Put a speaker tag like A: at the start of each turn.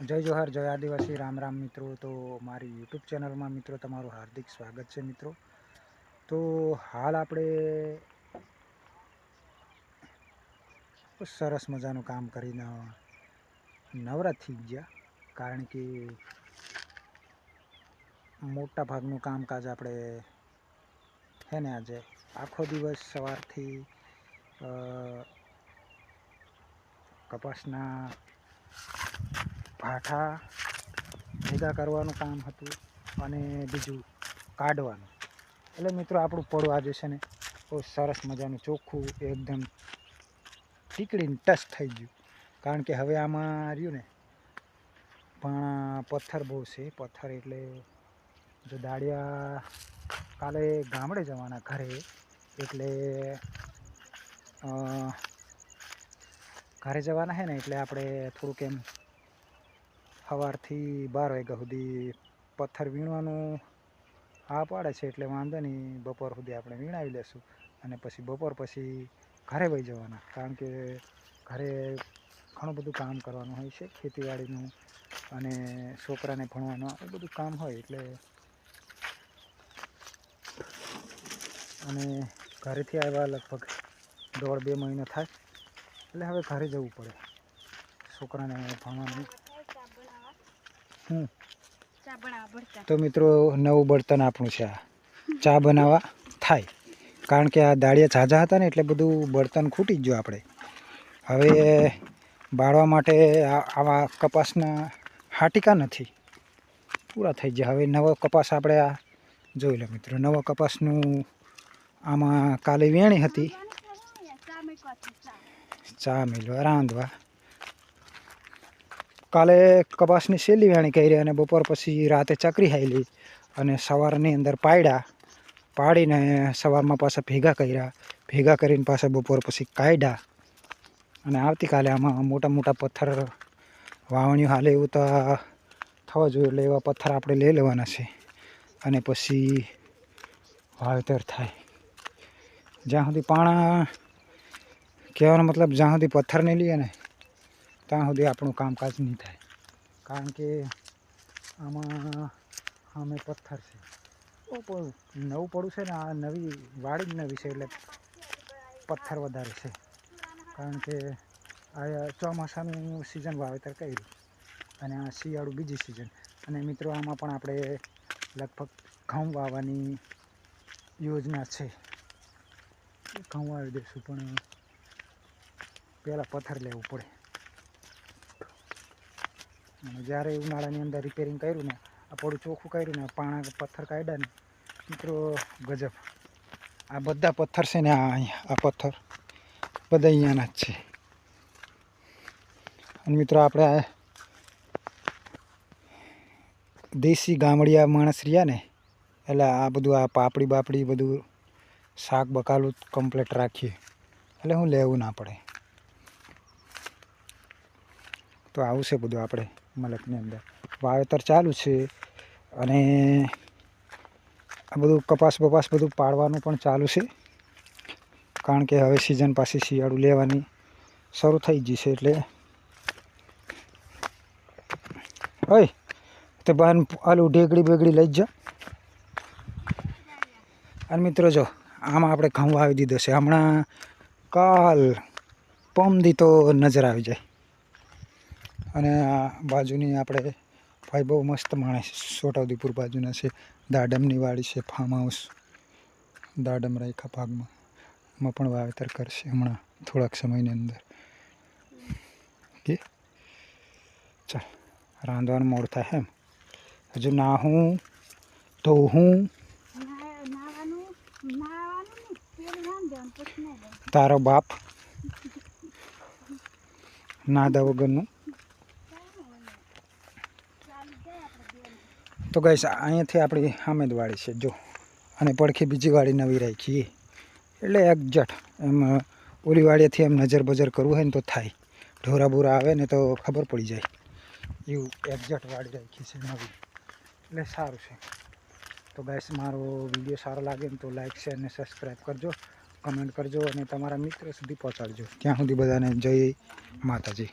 A: જય જોહાર, જય આદિવાસી, રામ રામ મિત્રો। તો મારી યુટ્યુબ ચેનલમાં મિત્રો તમારું હાર્દિક સ્વાગત છે મિત્રો। તો હાલ આપણે સરસ મજાનું કામ કરીને નવરા થઈ ગયા, કારણ કે મોટા ભાગનું કામકાજ આપણે છે ને આજે આખો દિવસ સવારથી કપાસના ભાઠા ભેગા કરવાનું કામ હતું અને બીજું કાઢવાનું। એટલે મિત્રો આપણું પડું આજે છે ને બહુ સરસ મજાનું ચોખ્ખું એકદમ ટીકડીને ટચ થઈ ગયું, કારણ કે હવે આમાં રહ્યું ને પણ પથ્થર બહુ છે। પથ્થર એટલે જો દાળિયા કાલે ગામડે જવાના ઘરે, એટલે ઘરે જવાના છે ને એટલે આપણે થોડુંક એમ સવારથી 12 વાગ્યા સુધી પથ્થર વીણવાનું આ પાડે છે, એટલે વાંધો નહીં, બપોર સુધી આપણે વીણાવી લેશું અને પછી બપોર પછી ઘરે વહી જવાના, કારણ કે ઘરે ઘણું બધું કામ કરવાનું હોય છે, ખેતીવાડીનું અને છોકરાને ભણવાનું એ બધું કામ હોય, એટલે અને ઘરેથી આવ્યા લગભગ 1.5-2 મહિનો થાય, એટલે હવે ઘરે જવું પડે છોકરાને ભણવાનું। તો મિત્રો નવું બળતણ આપણું છે, આ ચા બનાવવા થાય, કારણ કે આ દાળિયા ઝાઝા હતા ને એટલે બધું બળતણ ખૂટી જ ગયું। આપણે હવે બાળવા માટે આવા કપાસના હાટીકા નથી, પૂરા થઈ ગયા। હવે નવો કપાસ આપણે આ જોઈ લો મિત્રો, નવો કપાસનું આમાં કાલે વેણી હતી ચા મિલવા રાંધવા। કાલે કપાસની છેલ્લી વેણી કરી અને બપોર પછી રાતે ચકરી હાઈલી અને સવારની અંદર પાડીને સવારમાં પાછા ભેગા કર્યા, ભેગા કરીને પાછા બપોર પછી કાઢ્યા અને આવતીકાલે આમાં મોટા મોટા પથ્થર વાવણીઓ હાલે એવું તો થવા જોઈએ, એટલે એવા પથ્થર આપણે લઈ લેવાના છે અને પછી વાવેતર થાય। જ્યાં સુધી પાણા કહેવાનો મતલબ જ્યાં સુધી પથ્થર નહીં લઈએ ને ત્યાં સુધી આપણું કામકાજ નહીં થાય, કારણ કે આમાં અમે પથ્થર છે નવું પડું છે ને, આ નવી વાડી જ નવી છે એટલે પથ્થર વધારે છે, કારણ કે આ ચોમાસાનું સિઝન વાવેતર કર્યું અને આ શિયાળું બીજી સિઝન। અને મિત્રો આમાં પણ આપણે લગભગ ઘઉં વાવવાની યોજના છે, ઘઉં વાવી દઈશું, પણ પહેલાં પથ્થર લેવું પડે। અને જ્યારે ઉનાળાની અંદર રિપેરિંગ કર્યું ને, આ પડું ચોખ્ખું કર્યું ને, પાણા પથ્થર કાઢ્યા ને મિત્રો ગજબ। આ બધા પથ્થર છે ને, આ પથ્થર બધા અહીંયાના જ છે। અને મિત્રો આપણે દેશી ગામડિયા માણસ રહ્યા ને, એટલે આ બધું આ પાપડી બાપડી બધું શાક બકાલું કમ્પ્લીટ રાખીએ, એટલે હું લેવું ના પડે। તો આવું છે બધું આપણે મલકની અંદર વાવેતર ચાલુ છે, અને આ બધું કપાસ બપાસ બધું પાડવાનું પણ ચાલુ છે, કારણ કે હવે સિઝન પાછી શિયાળું લેવાની શરૂ થઈ ગઈ છે। એટલે ઓય તો બાન આલું ઢેગડી બેગડી લઈ જ જા। અને મિત્રો જો આમાં આપણે ઘઉં વાવી દીધો છે, હમણાં કાલ પમદી તો નજર આવી જાય। અને આ બાજુની આપણે ભાઈ બહુ મસ્ત માણસ છોટાઉદેપુર બાજુના છે, દાડમની વાડી છે, ફાર્મ હાઉસ દાડમ રાખ્યા ભાગમાં, એમાં પણ વાવેતર કરશે હમણાં થોડાક સમયની અંદર। કે ચાલ રાંધવાનું મોડ થાય એમ, હજુ નાહું ધોવું તારો બાપ નાદા વગરનું। તો ગાઈસ અહીંયાથી આપણી સામે જ વાડી છે જો, અને પડખે બીજી વાડી નવી રાખી, એટલે એક્ઝેક્ટ એમ ઓલી વાડીએથી એમ નજર બજર કરવું હોય ને તો થાય, ઢોરા બોરા આવે ને તો ખબર પડી જાય, એવું એક્ઝેક્ટ વાડી રાખી છે નવી, એટલે સારું છે। તો ગાઈસ મારો વિડીયો સારો લાગે ને તો લાઇક શેર અને સબસ્ક્રાઈબ કરજો, કમેન્ટ કરજો અને તમારા મિત્ર સુધી પહોંચાડજો। ત્યાં સુધી બધાને જય માતાજી।